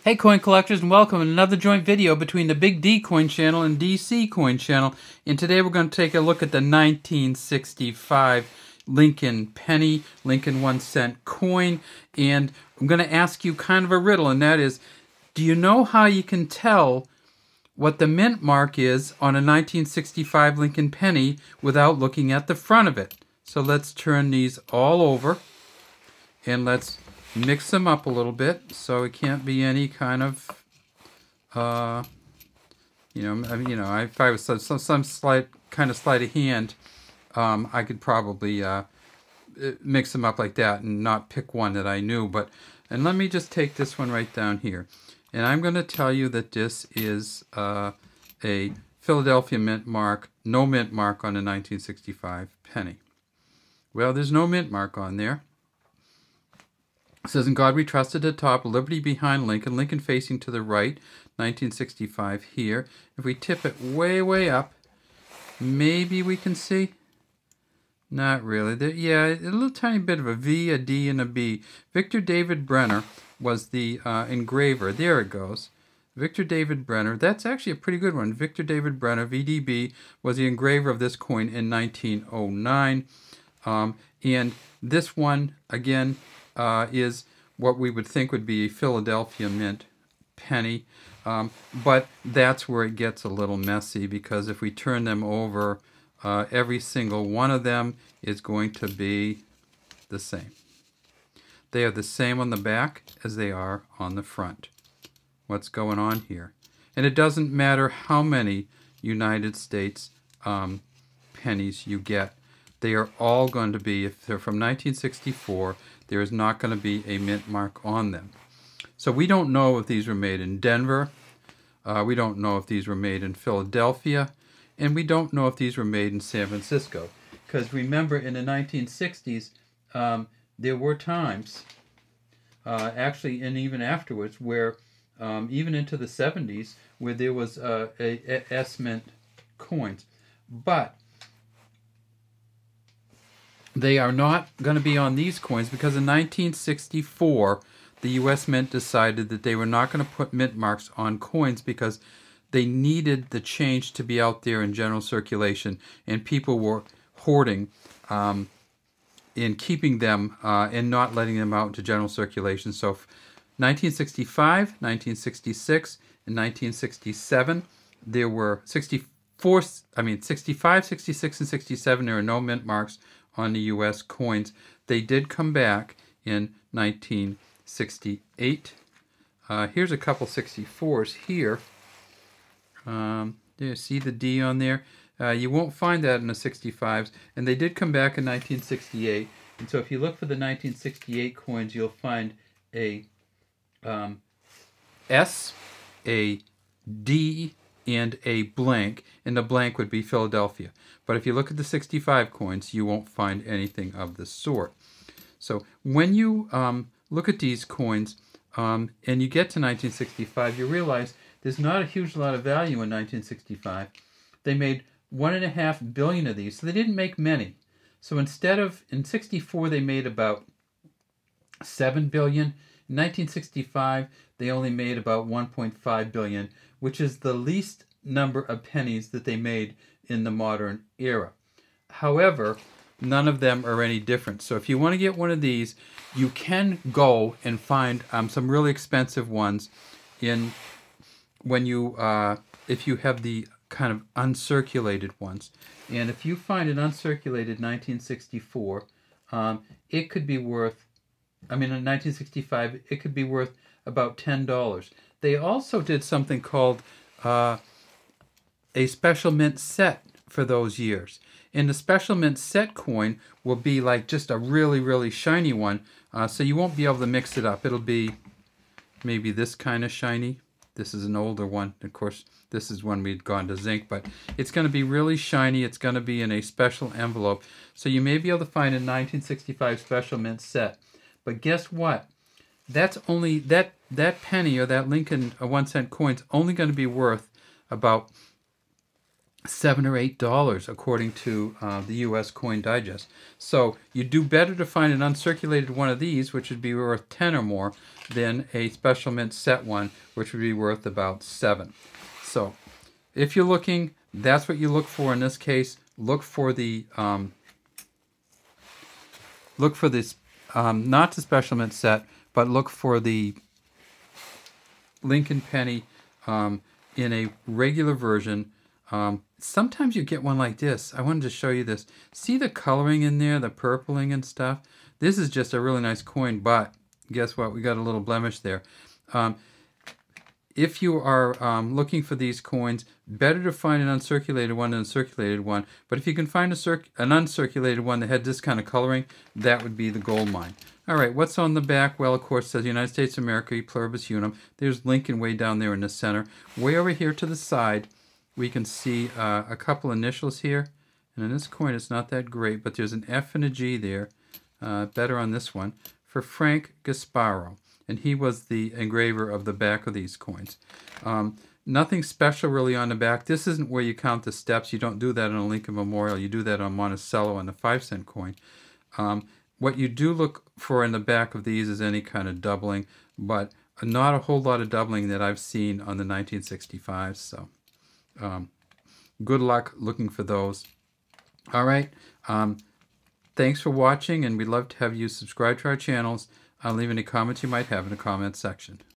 Hey coin collectors, and welcome to another joint video between the Big D Coin Channel and DC Coin Channel. And today we're going to take a look at the 1965 Lincoln penny, Lincoln 1-cent coin. And I'm going to ask you kind of a riddle, and that is, do you know how you can tell what the mint mark is on a 1965 Lincoln penny without looking at the front of it? So let's turn these all over and let's mix them up a little bit so it can't be any kind of, if I was some slight of hand, I could probably mix them up like that and not pick one that I knew. And let me just take this one right down here. And I'm going to tell you that this is a Philadelphia mint mark, no mint mark on the 1965 penny. Well, there's no mint mark on there. It says, "In God we trust" at the top, Liberty behind Lincoln, Lincoln facing to the right, 1965 here. If we tip it way, way up, maybe we can see. Not really. Yeah, a little tiny bit of a V, a D, and a B. Victor David Brenner was the engraver. There it goes. Victor David Brenner. That's actually a pretty good one. Victor David Brenner, VDB, was the engraver of this coin in 1909. And this one, again, is what we would think would be a Philadelphia mint penny. But that's where it gets a little messy, because if we turn them over, every single one of them is going to be the same. They are the same on the back as they are on the front. What's going on here? And it doesn't matter how many United States pennies you get. They are all going to be, if they're from 1964, there is not going to be a mint mark on them. So we don't know if these were made in Denver. We don't know if these were made in Philadelphia. And we don't know if these were made in San Francisco. Because remember, in the 1960s, there were times, actually, and even afterwards, where, even into the 70s, where there was S-mint coins. But they are not going to be on these coins, because in 1964, the U.S. Mint decided that they were not going to put mint marks on coins because they needed the change to be out there in general circulation, and people were hoarding and keeping them and not letting them out into general circulation. So 1965, 1966, and 1967, there were 65, 66, and 67, there are no mint marks on the U.S. coins. They did come back in 1968. Here's a couple 64s here. You see the D on there? You won't find that in the 65s. And they did come back in 1968. And so if you look for the 1968 coins, you'll find a S, a D, and a blank, and the blank would be Philadelphia. But if you look at the 65 coins, you won't find anything of the sort. So when you look at these coins and you get to 1965, you realize there's not a huge lot of value in 1965. They made 1.5 billion of these, so they didn't make many. So instead of, in 64 they made about 7 billion. In 1965, they only made about 1.5 billion, which is the least number of pennies that they made in the modern era. However, none of them are any different. So if you want to get one of these, you can go and find some really expensive ones if you have the kind of uncirculated ones. And if you find an uncirculated 1964, it could be worth, in 1965, it could be worth about $10. They also did something called a special mint set for those years. And the special mint set coin will be like just a really, really shiny one. So you won't be able to mix it up. It'll be maybe this kind of shiny. This is an older one. Of course, this is when we'd gone to zinc. But it's going to be really shiny. It's going to be in a special envelope. So you may be able to find a 1965 special mint set. But guess what? That's only, that penny or that Lincoln 1-cent coin's only going to be worth about $7 or $8 according to the U.S. Coin Digest. So you do better to find an uncirculated one of these, which would be worth 10 or more, than a special mint set one, which would be worth about 7. So if you're looking, that's what you look for in this case. Look for the not the special mint set, but look for the Lincoln penny in a regular version. Sometimes you get one like this. I wanted to show you this. See the coloring in there, the purpling and stuff? This is just a really nice coin, but guess what? We got a little blemish there. If you are looking for these coins, better to find an uncirculated one than a circulated one. But if you can find an uncirculated one that had this kind of coloring, that would be the gold mine. All right, what's on the back? Well, of course, it says United States of America, E Pluribus Unum. There's Lincoln way down there in the center. Way over here to the side, we can see a couple initials here. And in this coin, it's not that great, but there's an F and a G there. Better on this one, for Frank Gasparo. And he was the engraver of the back of these coins. Nothing special really on the back. This isn't where you count the steps. You don't do that on a Lincoln Memorial. You do that on Monticello on the 5-cent coin. What you do look for in the back of these is any kind of doubling, but not a whole lot of doubling that I've seen on the 1965s. So good luck looking for those. All right. Thanks for watching, and we'd love to have you subscribe to our channels. Leave any comments you might have in the comments section.